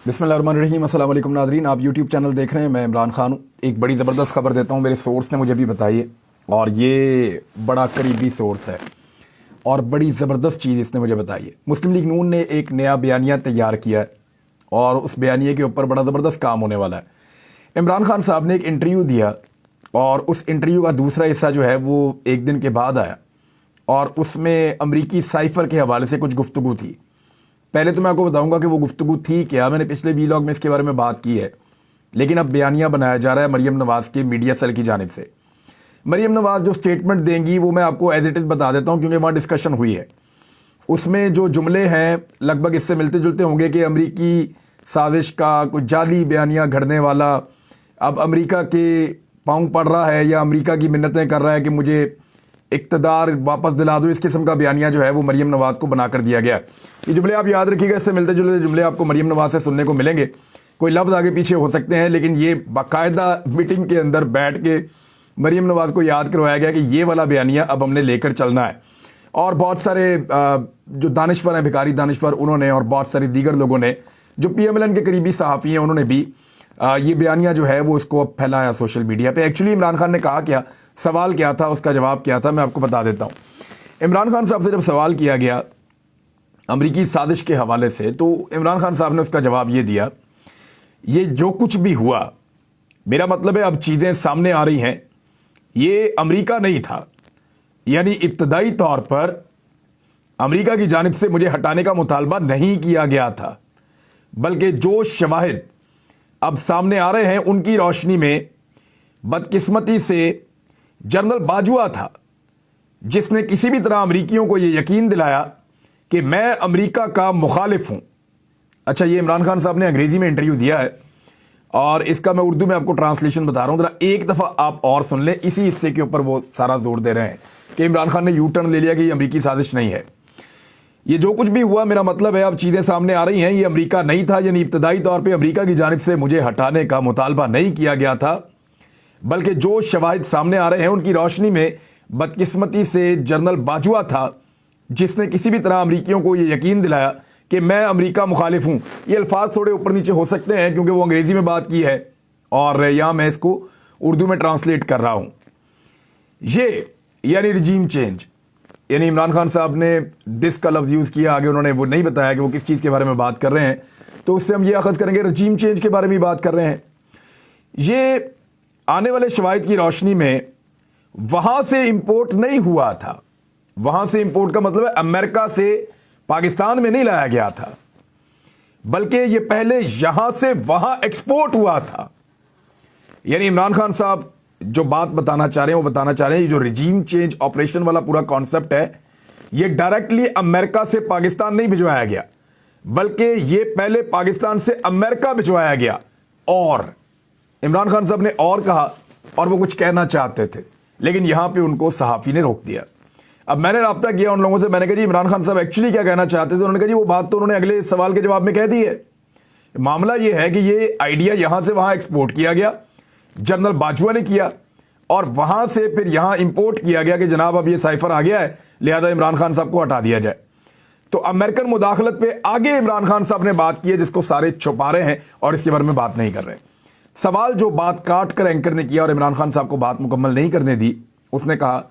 बिस्मिल्लाहिर्रहमानिर्रहीम। अस्सलाम वालेकुम नाज़रीन, आप यूट्यूब चैनल देख रहे हैं। मैं इमरान खान हूँ। एक बड़ी ज़बरदस्त खबर देता हूँ, मेरे सोर्स ने मुझे भी बताई है और ये बड़ा करीबी सोर्स है और बड़ी ज़बरदस्त चीज़ इसने मुझे बताई है। मुस्लिम लीग नून ने एक नया बयानिया तैयार किया है और उस बयानिए के ऊपर बड़ा ज़बरदस्त काम होने वाला है। इमरान खान साहब ने एक इंटरव्यू दिया और उस इंटरव्यू का दूसरा हिस्सा जो है वो एक दिन के बाद आया और उसमें अमरीकी साइफ़र के हवाले से कुछ गुफ्तगू थी। पहले तो मैं आपको बताऊंगा कि वो गुफ्तगू थी क्या। मैंने पिछले वीलॉग में इसके बारे में बात की है, लेकिन अब बयानिया बनाया जा रहा है मरीम नवाज़ के मीडिया सेल की जानिब से। मरीम नवाज़ जो स्टेटमेंट देंगी वो मैं आपको एज इट इज़ बता देता हूं, क्योंकि वहाँ डिस्कशन हुई है। उसमें जो जुमले हैं लगभग इससे मिलते जुलते होंगे कि अमरीकी साजिश का कुछ जाली बयानिया घड़ने वाला अब अमरीका के पाँव पड़ रहा है या अमरीका की मिन्नतें कर रहा है कि मुझे इक़्तिदार वापस दिला दो। इस किस्म का बयानिया जो है वो मरीम नवाज़ को बना कर दिया गया। ये जुमले आप याद रखिएगा, इससे मिलते जुलते जुमले आपको मरीम नवाज़ से सुनने को मिलेंगे। कोई लफ्ज़ आगे पीछे हो सकते हैं, लेकिन ये बाकायदा मीटिंग के अंदर बैठ के मरीम नवाज़ को याद करवाया गया कि ये वाला बयानिया अब हमने लेकर चलना है। और बहुत सारे जो दानिश्वर हैं, भिखारी दानिश्वर, उन्होंने और बहुत सारे दीगर लोगों ने जो PMLN के करीबी सहाफ़ी हैं, उन्होंने भी ये बयानिया जो है वो उसको फैलाया सोशल मीडिया पे। एक्चुअली इमरान खान ने कहा क्या, सवाल क्या था, उसका जवाब क्या था, मैं आपको बता देता हूँ। इमरान खान साहब से जब सवाल किया गया अमरीकी साजिश के हवाले से, तो इमरान खान साहब ने उसका जवाब ये दिया, ये जो कुछ भी हुआ, मेरा मतलब है अब चीज़ें सामने आ रही हैं, ये अमरीका नहीं था। यानी इब्तदाई तौर पर अमरीका की जानिब से मुझे हटाने का मुतालबा नहीं किया गया था, बल्कि जो शवाहिद अब सामने आ रहे हैं उनकी रोशनी में बदकिस्मती से जनरल बाजवा था, जिसने किसी भी तरह अमरीकियों को यह यकीन दिलाया कि मैं अमरीका का मुखालिफ हूं। अच्छा, ये इमरान खान साहब ने अंग्रेजी में इंटरव्यू दिया है और इसका मैं उर्दू में आपको ट्रांसलेशन बता रहा हूं। जरा एक दफ़ा आप और सुन लें। इसी हिस्से के ऊपर वो सारा जोर दे रहे हैं कि इमरान खान ने यू टर्न ले लिया कि ये अमरीकी साजिश नहीं है। ये जो कुछ भी हुआ, मेरा मतलब है अब चीज़ें सामने आ रही हैं, ये अमरीका नहीं था। यानी इब्तदाई तौर पे अमरीका की जानिब से मुझे हटाने का मुतालबा नहीं किया गया था, बल्कि जो शवाहिद सामने आ रहे हैं उनकी रोशनी में बदकिस्मती से जनरल बाजवा था, जिसने किसी भी तरह अमरीकियों को ये यकीन दिलाया कि मैं अमरीका मुखालिफ हूँ। ये अल्फाज थोड़े ऊपर नीचे हो सकते हैं क्योंकि वो अंग्रेज़ी में बात की है और यहाँ मैं इसको उर्दू में ट्रांसलेट कर रहा हूँ। ये यानी रिजीम चेंज, यानी इमरान खान साहब ने दिस का लफ्ज़ यूज़ किया, आगे उन्होंने वो नहीं बताया कि वो किस चीज़ के बारे में बात कर रहे हैं, तो उससे हम ये अखज़ करेंगे रजीम चेंज के बारे में बात कर रहे हैं। ये आने वाले शवाहिद की रोशनी में वहाँ से इंपोर्ट नहीं हुआ था। वहाँ से इंपोर्ट का मतलब है अमेरिका से पाकिस्तान में नहीं लाया गया था, बल्कि ये पहले यहाँ से वहाँ एक्सपोर्ट हुआ था। यानी इमरान खान साहब जो बात बताना चाह रहे हैं वो बताना चाह रहे हैं, ये जो रिजीम चेंज ऑपरेशन वाला पूरा कॉन्सेप्ट है, ये डायरेक्टली अमेरिका से पाकिस्तान नहीं भिजवाया गया, बल्कि ये पहले पाकिस्तान से अमेरिका भिजवाया गया। और इमरान खान साहब ने और कहा, और वो कुछ कहना चाहते थे, लेकिन यहां पे उनको सहाफ़ी ने रोक दिया। अब मैंने राब्ता किया उन लोगों से, मैंने कहा जी इमरान खान साहब एक्चुअली क्या कहना चाहते थे। उन्होंने कहा जी वो बात तो उन्होंने अगले सवाल के जवाब में कह दी है। मामला ये है कि ये आइडिया यहां से वहां एक्सपोर्ट किया गया, जनरल बाजवा ने किया, और वहां से फिर यहां इंपोर्ट किया गया कि जनाब अब ये साइफर आ गया है, लिहाजा इमरान खान साहब को हटा दिया जाए। तो अमेरिकन मुदाखलत पे आगे इमरान खान साहब ने बात की है, जिसको सारे छुपा रहे हैं और इसके बारे में बात नहीं कर रहे। सवाल जो बात काट कर एंकर ने किया और इमरान खान साहब को बात मुकम्मल नहीं करने दी, उसने कहा,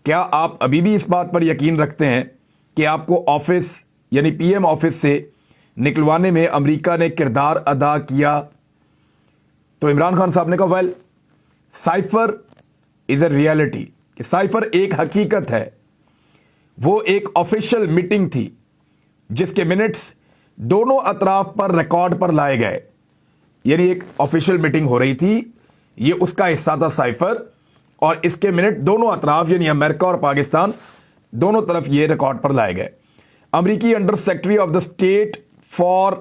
क्या आप अभी भी इस बात पर यकीन रखते हैं कि आपको ऑफिस यानी PM ऑफिस से निकलवाने में अमेरिका ने किरदार अदा किया? तो इमरान खान साहब ने कहा, well cipher is a reality, कि साइफर एक हकीकत है। वो एक ऑफिशियल मीटिंग थी जिसके मिनट्स दोनों अतराफ पर रिकॉर्ड पर लाए गए। यानी एक ऑफिशियल मीटिंग हो रही थी, ये उसका हिस्सा था साइफर, और इसके मिनट दोनों अतराफ यानी अमेरिका और पाकिस्तान दोनों तरफ ये रिकॉर्ड पर लाए गए। अमरीकी under secretary of the state for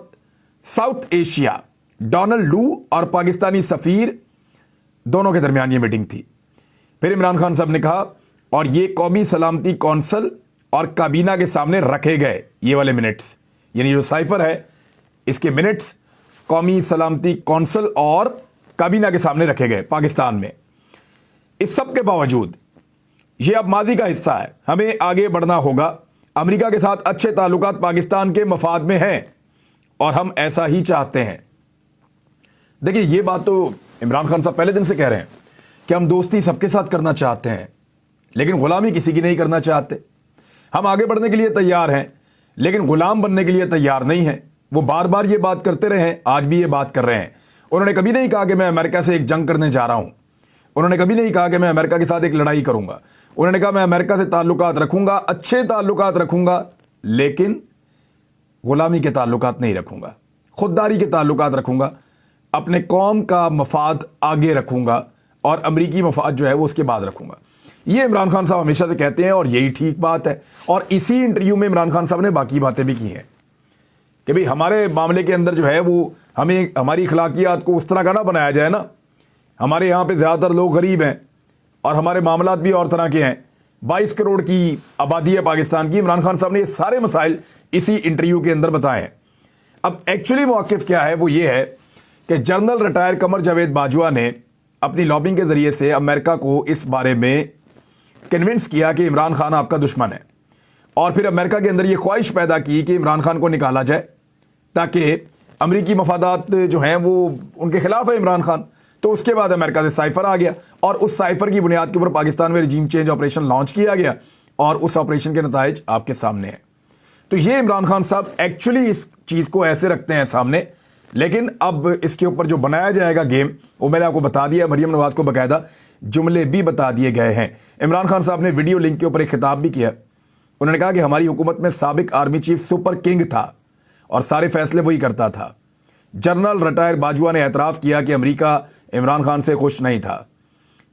south Asia Donald लू और पाकिस्तानी सफीर दोनों के दरमियान ये मीटिंग थी। फिर इमरान खान साहब ने कहा, और ये कौमी सलामती कौंसल और काबीना के सामने रखे गए ये वाले मिनट्स, यानी जो साइफर है इसके मिनट्स कौमी सलामती कौंसल और काबीना के सामने रखे गए पाकिस्तान में। इस सब के बावजूद ये अब माजी का हिस्सा है, हमें आगे बढ़ना होगा। अमेरिका के साथ अच्छे ताल्लुकात पाकिस्तान के मफाद में हैं और हम ऐसा ही चाहते हैं। देखिए, ये बात तो इमरान खान साहब पहले दिन से कह रहे हैं कि हम दोस्ती सबके साथ करना चाहते हैं, लेकिन गुलामी किसी की नहीं करना चाहते। हम आगे बढ़ने के लिए तैयार हैं, लेकिन गुलाम बनने के लिए तैयार नहीं हैं। वो बार बार ये बात करते रहे हैं, आज भी ये बात कर रहे हैं। उन्होंने कभी नहीं कहा कि मैं अमेरिका से एक जंग करने जा रहा हूं। उन्होंने कभी नहीं कहा कि मैं अमेरिका के साथ एक लड़ाई करूंगा। उन्होंने कहा मैं अमेरिका से ताल्लुकात रखूंगा, अच्छे ताल्लुकात रखूंगा, लेकिन गुलामी के ताल्लुकात नहीं रखूंगा, खुददारी के ताल्लुकात रखूंगा, अपने कौम का मफाद आगे रखूंगा और अमरीकी मफाद जो है वो उसके बाद रखूंगा। ये इमरान खान साहब हमेशा से कहते हैं और यही ठीक बात है। और इसी इंटरव्यू में इमरान खान साहब ने बाकी बातें भी की हैं कि भाई हमारे मामले के अंदर जो है वो हमें हमारी अखलाकियात को उस तरह का ना बनाया जाए ना। हमारे यहाँ पे ज़्यादातर लोग गरीब हैं और हमारे मामलात भी और तरह के हैं। 22 करोड़ की आबादी है पाकिस्तान की। इमरान खान साहब ने ये सारे मसाइल इसी इंटरव्यू के अंदर बताए हैं। अब एक्चुअली मौक़िफ़ क्या है, वो ये है कि जनरल रिटायर कमर जावेद बाजवा ने अपनी लॉबिंग के ज़रिए से अमेरिका को इस बारे में कन्विंस किया कि इमरान खान आपका दुश्मन है, और फिर अमेरिका के अंदर ये ख्वाहिश पैदा की कि इमरान खान को निकाला जाए ताकि अमरीकी मफादात जो हैं वो उनके खिलाफ है इमरान खान। तो उसके बाद अमेरिका से साइफर आ गया और उस साइफर की बुनियाद के ऊपर पाकिस्तान में रिजीम चेंज ऑपरेशन लॉन्च किया गया और उस ऑपरेशन के नताइज आपके सामने हैं। तो ये इमरान खान साहब एक्चुअली इस चीज़ को ऐसे रखते हैं सामने, लेकिन अब इसके ऊपर जो बनाया जाएगा गेम वो मैंने आपको बता दिया। मरियम नवाज को बाकायदा जुमले भी बता दिए गए हैं। इमरान खान साहब ने वीडियो लिंक के ऊपर एक खिताब भी किया। उन्होंने कहा कि हमारी हुकूमत में साबिक आर्मी चीफ सुपर किंग था और सारे फैसले वही करता था। जनरल रिटायर बाजवा ने एतराफ़ किया कि अमेरिका इमरान खान से खुश नहीं था।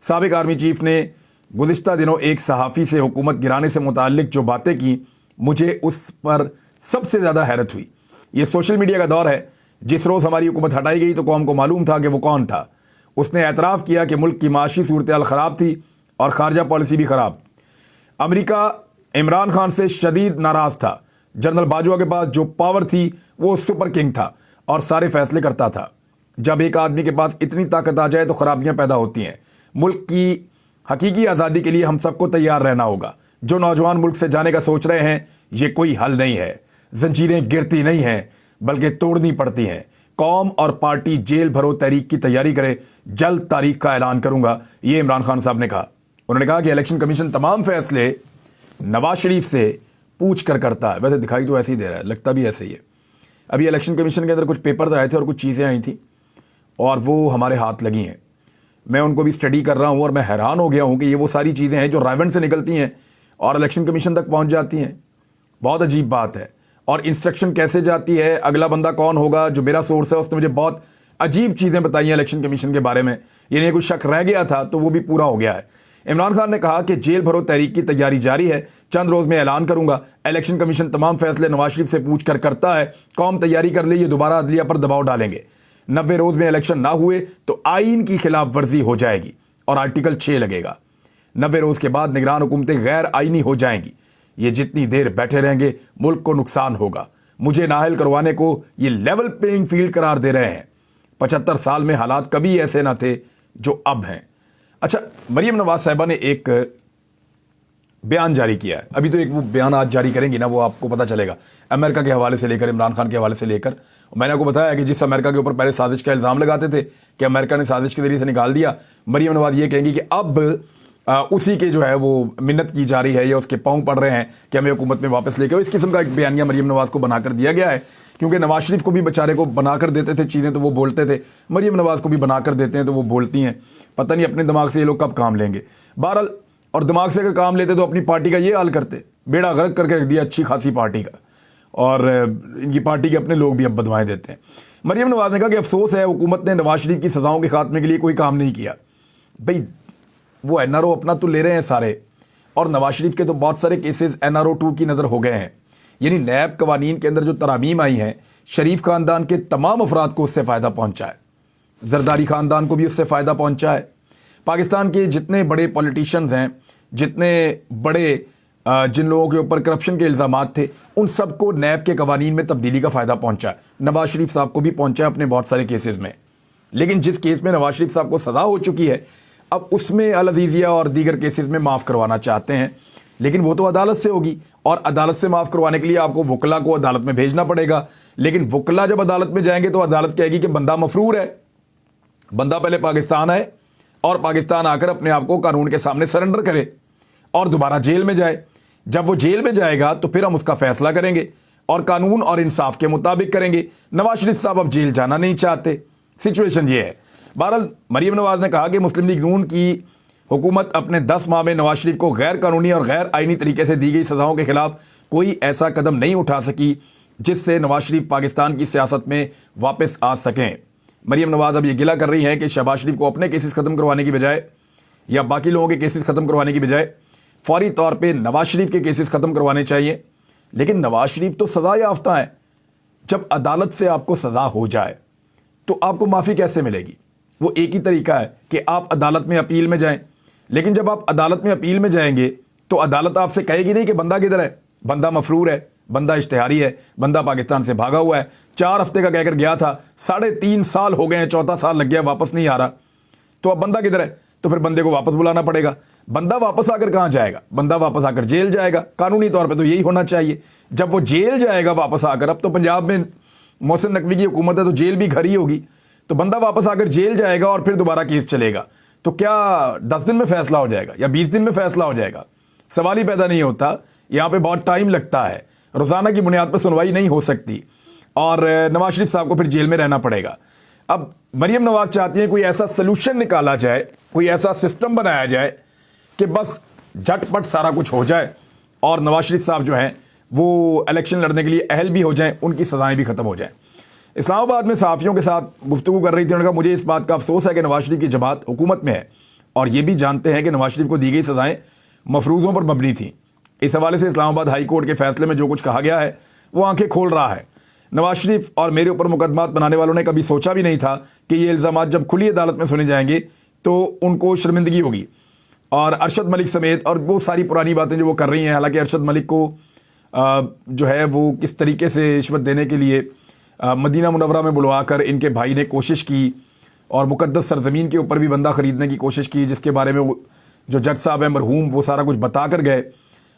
साबिक आर्मी चीफ ने गुज़िश्ता दिनों एक सहाफ़ी से हुकूमत गिराने से मुताल्लिक जो बातें की, मुझे उस पर सबसे ज़्यादा हैरत हुई। ये सोशल मीडिया का दौर है। जिस रोज़ हमारी हुकूमत हटाई गई तो कौम को मालूम था कि वो कौन था। उसने एतराफ़ किया कि मुल्क की माशी सूरत-ए-हाल ख़राब थी और ख़ारजा पॉलिसी भी ख़राब। अमेरिका इमरान खान से शदीद नाराज़ था। जनरल बाजवा के पास जो पावर थी वो सुपर किंग था और सारे फैसले करता था। जब एक आदमी के पास इतनी ताकत आ जाए तो खराबियां पैदा होती हैं। मुल्क की हकीकी आज़ादी के लिए हम सबको तैयार रहना होगा। जो नौजवान मुल्क से जाने का सोच रहे हैं, ये कोई हल नहीं है। जंजीरें गिरती नहीं हैं बल्कि तोड़नी पड़ती हैं। कौम और पार्टी जेल भरो तहरीक की तैयारी करे। जल्द तारीख का ऐलान करूंगा, ये इमरान खान साहब ने कहा। उन्होंने कहा कि इलेक्शन कमीशन तमाम फैसले नवाज शरीफ से पूछ कर करता है। वैसे दिखाई तो ऐसे ही दे रहा है, लगता भी ऐसे ही है। अभी इलेक्शन कमीशन के अंदर कुछ पेपर आए थे और कुछ चीज़ें आई थी और वो हमारे हाथ लगी हैं। मैं उनको भी स्टडी कर रहा हूँ और मैं हैरान हो गया हूँ कि ये वो सारी चीज़ें हैं जो राइवेंट से निकलती हैं और इलेक्शन कमीशन तक पहुँच जाती हैं। बहुत अजीब बात है। और इंस्ट्रक्शन कैसे जाती है, अगला बंदा कौन होगा, जो मेरा सोर्स है उसने मुझे बहुत अजीब चीज़ें बताई हैं इलेक्शन कमीशन के बारे में। यानी कुछ शक रह गया था तो वो भी पूरा हो गया है। इमरान खान ने कहा कि जेल भरो तहरीक की तैयारी जारी है, चंद रोज़ में ऐलान करूंगा। इलेक्शन कमीशन तमाम फैसले नवाज शरीफ से पूछ कर करता है। कौम तैयारी कर ले, ये दोबारा अदलिया पर दबाव डालेंगे। 90 रोज़ में इलेक्शन ना हुए तो आइन की खिलाफ वर्जी हो जाएगी और आर्टिकल 6 लगेगा। 90 रोज़ के बाद निगरान हुकूमतें गैर आइनी हो जाएंगी। ये जितनी देर बैठे रहेंगे मुल्क को नुकसान होगा। मुझे नाअहल करवाने को ये लेवल प्लेइंग फील्ड करार दे रहे हैं। 75 साल में हालात कभी ऐसे ना थे जो अब हैं। अच्छा, मरियम नवाज साहिबा ने एक बयान जारी किया है। अभी तो एक वो बयान आज जारी करेंगी ना, वो आपको पता चलेगा। अमेरिका के हवाले से लेकर, इमरान खान के हवाले से लेकर मैंने आपको बताया कि जिस अमेरिका के ऊपर पहले साजिश का इल्ज़ाम लगाते थे कि अमेरिका ने साजिश के जरिए से निकाल दिया, मरियम नवाज ये कहेंगी कि अब उसी के जो है वो मिन्नत की जा रही है या उसके पाँव पड़ रहे हैं कि हमें हुकूमत में वापस लेके। इस किस्म का एक बयानिया मरियम नवाज को बनाकर दिया गया है, क्योंकि नवाज शरीफ को भी बेचारे को बनाकर देते थे चीज़ें तो वो बोलते थे, मरियम नवाज को भी बनाकर देते हैं तो वो बोलती हैं। पता नहीं अपने दिमाग से ये लोग कब काम लेंगे। बहरहाल, और दिमाग से अगर काम लेते तो अपनी पार्टी का ये हाल करते, बेड़ा गर्क करके रख दिया अच्छी खासी पार्टी का, और इनकी पार्टी के अपने लोग भी अब बदवाएं देते हैं। मरियम नवाज ने कहा कि अफसोस है हुकूमत ने नवाज शरीफ की सज़ाओं के खात्मे के लिए कोई काम नहीं किया। भाई वो NRO अपना तो ले रहे हैं सारे, और नवाज शरीफ के तो बहुत सारे केसेस NRO 2 की नज़र हो गए हैं। यानी नैब कवानीन के अंदर जो तरामीम आई हैं, शरीफ खानदान के तमाम अफराद को उससे फ़ायदा पहुंचा है। जरदारी खानदान को भी उससे फ़ायदा पहुंचा है। पाकिस्तान के जितने बड़े पॉलिटिशियंस हैं, जितने बड़े जिन लोगों के ऊपर करप्शन के इल्ज़ामात थे, उन सबको नैब के कवानीन में तब्दीली का फ़ायदा पहुंचा है। नवाज शरीफ साहब को भी पहुंचा है अपने बहुत सारे केसेस में। लेकिन जिस केस में नवाज शरीफ साहब को सज़ा हो चुकी है, अब उसमें अल अज़ीज़िया और दीगर केसेस में माफ़ करवाना चाहते हैं। لیکن وہ تو عدالت سے ہوگی اور عدالت سے معاف کروانے کے لیے آپ کو وکلا کو عدالت میں بھیجنا پڑے گا. لیکن وکلا جب عدالت میں جائیں گے تو عدالت کہے گی کہ بندہ مفرور ہے, بندہ پہلے پاکستان آئے اور پاکستان آ کر اپنے آپ کو قانون کے سامنے سرنڈر کرے اور دوبارہ جیل میں جائے. جب وہ جیل میں جائے گا تو پھر ہم اس کا فیصلہ کریں گے اور قانون اور انصاف کے مطابق کریں گے. نواز شریف صاحب اب جیل جانا نہیں چاہتے, سچویشن یہ ہے. بہرحال مریم نواز نے کہا کہ مسلم لیگ نون کی حکومت اپنے 10 ماہ میں نواز شریف کو غیر قانونی اور غیر آئینی طریقے سے دی گئی سزاؤں کے خلاف کوئی ایسا قدم نہیں اٹھا سکی جس سے نواز شریف پاکستان کی سیاست میں واپس آ سکیں. مریم نواز اب یہ گلہ کر رہی ہیں کہ شہباز شریف کو اپنے کیسز ختم کروانے کی بجائے یا باقی لوگوں کے کیسز ختم کروانے کی بجائے فوری طور پہ نواز شریف کے کیسز ختم کروانے چاہیے. لیکن نواز شریف تو سزا یافتہ ہیں. جب عدالت سے آپ کو سزا ہو جائے تو آپ کو معافی کیسے ملے گی؟ وہ ایک ہی طریقہ ہے کہ آپ عدالت میں اپیل میں جائیں. لیکن جب آپ عدالت میں اپیل میں جائیں گے تو عدالت آپ سے کہے گی نہیں کہ بندہ کدھر ہے, بندہ مفرور ہے, بندہ اشتہاری ہے, بندہ پاکستان سے بھاگا ہوا ہے, 4 ہفتے کا کہہ کر گیا تھا, 3.5 سال ہو گئے ہیں, 4تھا سال لگ گیا, واپس نہیں آ رہا, تو اب بندہ کدھر ہے؟ تو پھر بندے کو واپس بلانا پڑے گا. بندہ واپس آ کر کہاں جائے گا؟ بندہ واپس آ کر جیل جائے گا. قانونی طور پہ تو یہی ہونا چاہیے. جب وہ جیل جائے گا واپس آ کر, اب تو پنجاب میں محسن نقوی کی حکومت ہے تو جیل بھی گھر ہی ہوگی, تو بندہ واپس آ کر جیل جائے گا اور پھر دوبارہ کیس چلے گا. تو کیا 10 دن میں فیصلہ ہو جائے گا یا 20 دن میں فیصلہ ہو جائے گا؟ سوال ہی پیدا نہیں ہوتا. یہاں پہ بہت ٹائم لگتا ہے, روزانہ کی بنیاد پر سنوائی نہیں ہو سکتی اور نواز شریف صاحب کو پھر جیل میں رہنا پڑے گا. اب مریم نواز چاہتی ہیں کوئی ایسا سلوشن نکالا جائے, کوئی ایسا سسٹم بنایا جائے کہ بس جھٹ پٹ سارا کچھ ہو جائے اور نواز شریف صاحب جو ہیں وہ الیکشن لڑنے کے لیے اہل بھی ہو جائیں, ان کی سزائیں بھی ختم ہو جائیں. اسلام آباد میں صحافیوں کے ساتھ گفتگو کر رہی تھی, انہوں نے کہا مجھے اس بات کا افسوس ہے کہ نواز شریف کی جماعت حکومت میں ہے اور یہ بھی جانتے ہیں کہ نواز شریف کو دی گئی سزائیں مفروضوں پر مبنی تھیں. اس حوالے سے اسلام آباد ہائی کورٹ کے فیصلے میں جو کچھ کہا گیا ہے وہ آنکھیں کھول رہا ہے. نواز شریف اور میرے اوپر مقدمات بنانے والوں نے کبھی سوچا بھی نہیں تھا کہ یہ الزامات جب کھلی عدالت میں سنے جائیں گے تو ان کو شرمندگی ہوگی. اور ارشد ملک سمیت اور وہ ساری پرانی باتیں جو وہ کر رہی ہیں, حالانکہ ارشد ملک کو جو ہے وہ کس طریقے سے رشوت دینے کے لیے مدینہ منورہ میں بلوا کر ان کے بھائی نے کوشش کی اور مقدس سرزمین کے اوپر بھی بندہ خریدنے کی کوشش کی, جس کے بارے میں وہ جو جج صاحب ہیں مرحوم وہ سارا کچھ بتا کر گئے.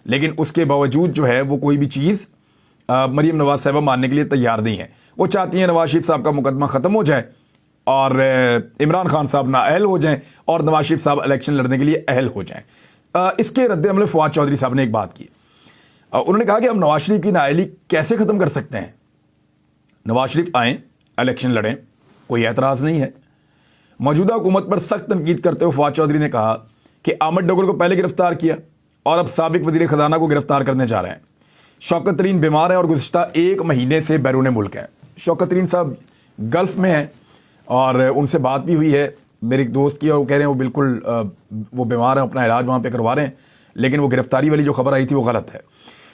لیکن اس کے باوجود جو ہے وہ کوئی بھی چیز مریم نواز صاحبہ ماننے کے لیے تیار نہیں ہے. وہ چاہتی ہیں نواز شریف صاحب کا مقدمہ ختم ہو جائے اور عمران خان صاحب نااہل ہو جائیں اور نواز شریف صاحب الیکشن لڑنے کے لیے اہل ہو جائیں. اس کے رد عمل فواد چودھری صاحب نے ایک بات کی, انہوں نے کہا کہ ہم نواز شریف کی نااہلی کیسے ختم کر سکتے ہیں؟ نواز شریف آئیں, الیکشن لڑیں, کوئی اعتراض نہیں ہے. موجودہ حکومت پر سخت تنقید کرتے ہوئے فواد چودھری نے کہا کہ احمد ڈوگل کو پہلے گرفتار کیا اور اب سابق وزیر خزانہ کو گرفتار کرنے جا رہے ہیں. شوکت ترین بیمار ہیں اور گزشتہ 1 مہینے سے بیرون ملک ہیں. شوکت ترین صاحب گلف میں ہیں اور ان سے بات بھی ہوئی ہے میرے ایک دوست کی, اور وہ کہہ رہے ہیں وہ بالکل وہ بیمار ہیں, اپنا علاج وہاں پہ کروا رہے ہیں, لیکن وہ گرفتاری والی جو خبر آئی تھی وہ غلط ہے.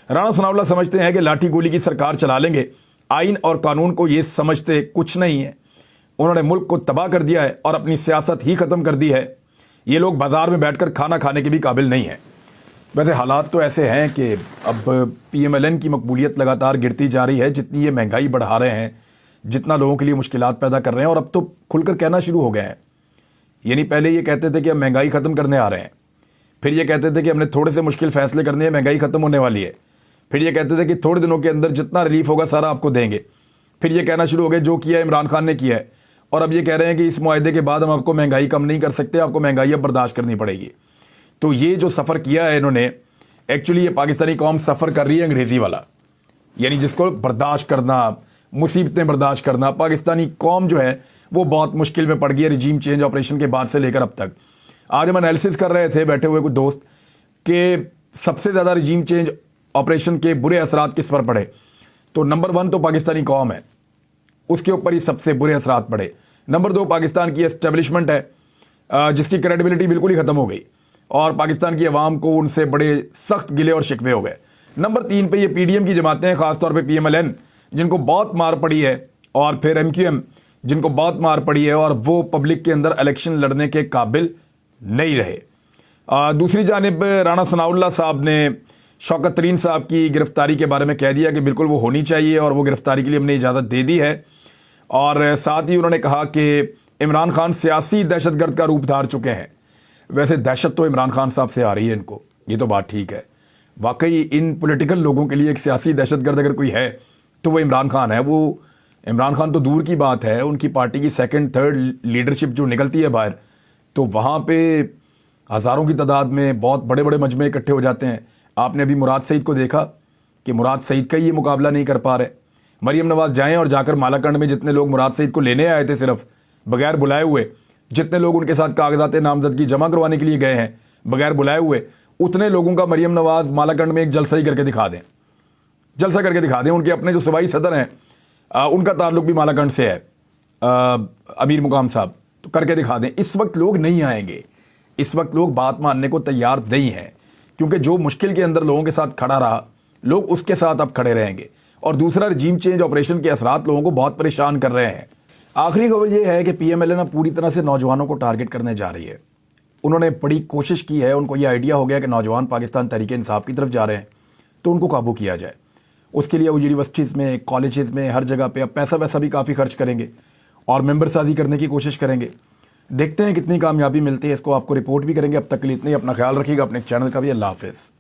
رانا ثناء اللہ سمجھتے ہیں کہ لاٹھی گولی کی سرکار چلا لیں گے, آئین اور قانون کو یہ سمجھتے کچھ نہیں ہے. انہوں نے ملک کو تباہ کر دیا ہے اور اپنی سیاست ہی ختم کر دی ہے. یہ لوگ بازار میں بیٹھ کر کھانا کھانے کے بھی قابل نہیں ہیں. ویسے حالات تو ایسے ہیں کہ اب پی ایم ایل این کی مقبولیت لگاتار گرتی جا رہی ہے, جتنی یہ مہنگائی بڑھا رہے ہیں, جتنا لوگوں کے لیے مشکلات پیدا کر رہے ہیں, اور اب تو کھل کر کہنا شروع ہو گئے ہیں. یعنی پہلے یہ کہتے تھے کہ ہم مہنگائی ختم کرنے آ رہے ہیں, پھر یہ کہتے تھے کہ ہم نے تھوڑے سے مشکل فیصلے کرنے ہیں, مہنگائی ختم ہونے والی ہے, پھر یہ کہتے تھے کہ تھوڑے دنوں کے اندر جتنا ریلیف ہوگا سارا آپ کو دیں گے, پھر یہ کہنا شروع ہو گئے جو کیا عمران خان نے کیا ہے, اور اب یہ کہہ رہے ہیں کہ اس معاہدے کے بعد ہم آپ کو مہنگائی کم نہیں کر سکتے, آپ کو مہنگائی اب برداشت کرنی پڑے گی. تو یہ جو سفر کیا ہے انہوں نے, ایکچولی یہ پاکستانی قوم سفر کر رہی ہے انگریزی والا, یعنی جس کو برداشت کرنا, مصیبتیں برداشت کرنا. پاکستانی قوم جو ہے وہ بہت مشکل میں پڑ گئی ہے رجیم چینج آپریشن کے بعد سے لے کر اب تک. آج ہم انالیسس کر رہے تھے بیٹھے ہوئے کچھ دوست کہ سب سے زیادہ رجیم چینج آپریشن کے برے اثرات کس پر پڑے, تو نمبر 1 تو پاکستانی قوم ہے, اس کے اوپر ہی سب سے برے اثرات پڑے. نمبر 2 پاکستان کی اسٹیبلشمنٹ ہے جس کی کریڈیبلٹی بالکل ہی ختم ہو گئی اور پاکستان کی عوام کو ان سے بڑے سخت گلے اور شکوے ہو گئے. نمبر 3 پہ یہ پی ڈی ایم کی جماعتیں, خاص طور پہ پی ایم ایل این, جن کو بہت مار پڑی ہے, اور پھر ایم کیو ایم جن کو بہت مار پڑی ہے اور وہ پبلک کے اندر الیکشن لڑنے کے قابل نہیں رہے. دوسری جانب رانا ثناء اللہ صاحب نے شوکت ترین صاحب کی گرفتاری کے بارے میں کہہ دیا کہ بالکل وہ ہونی چاہیے اور وہ گرفتاری کے لیے ہم نے اجازت دے دی ہے, اور ساتھ ہی انہوں نے کہا کہ عمران خان سیاسی دہشت گرد کا روپ دھار چکے ہیں. ویسے دہشت تو عمران خان صاحب سے آ رہی ہے ان کو, یہ تو بات ٹھیک ہے, واقعی ان پولیٹیکل لوگوں کے لیے ایک سیاسی دہشت گرد اگر کوئی ہے تو وہ عمران خان ہے. وہ عمران خان تو دور کی بات ہے, ان کی پارٹی کی سیکنڈ تھرڈ لیڈرشپ جو نکلتی ہے باہر, تو وہاں پہ ہزاروں کی تعداد میں بہت بڑے بڑے مجمع اکٹھے ہو جاتے ہیں. آپ نے ابھی مراد سعید کو دیکھا کہ مراد سعید کا یہ مقابلہ نہیں کر پا رہے. مریم نواز جائیں اور جا کر مالاکنڈ میں جتنے لوگ مراد سعید کو لینے آئے تھے صرف بغیر بلائے ہوئے, جتنے لوگ ان کے ساتھ کاغذات نامزدگی جمع کروانے کے لیے گئے ہیں بغیر بلائے ہوئے, اتنے لوگوں کا مریم نواز مالاکنڈ میں ایک جلسہ ہی کر کے دکھا دیں, جلسہ کر کے دکھا دیں. ان کے اپنے جو صوبائی صدر ہیں ان کا تعلق بھی مالاکنڈ سے ہے, امیر مقام صاحب, تو کر کے دکھا دیں. اس وقت لوگ نہیں آئیں گے, اس وقت لوگ بات ماننے کو تیار نہیں ہیں, کیونکہ جو مشکل کے اندر لوگوں کے ساتھ کھڑا رہا لوگ اس کے ساتھ اب کھڑے رہیں گے. اور دوسرا, رجیم چینج آپریشن کے اثرات لوگوں کو بہت پریشان کر رہے ہیں. آخری خبر یہ ہے کہ پی ایم ایل اے پوری طرح سے نوجوانوں کو ٹارگٹ کرنے جا رہی ہے. انہوں نے بڑی کوشش کی ہے, ان کو یہ آئیڈیا ہو گیا کہ نوجوان پاکستان تحریک انصاف کی طرف جا رہے ہیں تو ان کو قابو کیا جائے. اس کے لیے وہ یونیورسٹیز میں, کالجز میں, ہر جگہ پہ اب پیسہ ویسا بھی کافی خرچ کریں گے اور ممبر سازی کرنے کی کوشش کریں گے. دیکھتے ہیں کتنی کامیابی ملتی ہے, اس کو آپ کو رپورٹ بھی کریں گے. اب تک کے لیے اتنا ہی. اپنا خیال رکھیے گا, اپنے چینل کا بھی. اللہ حافظ.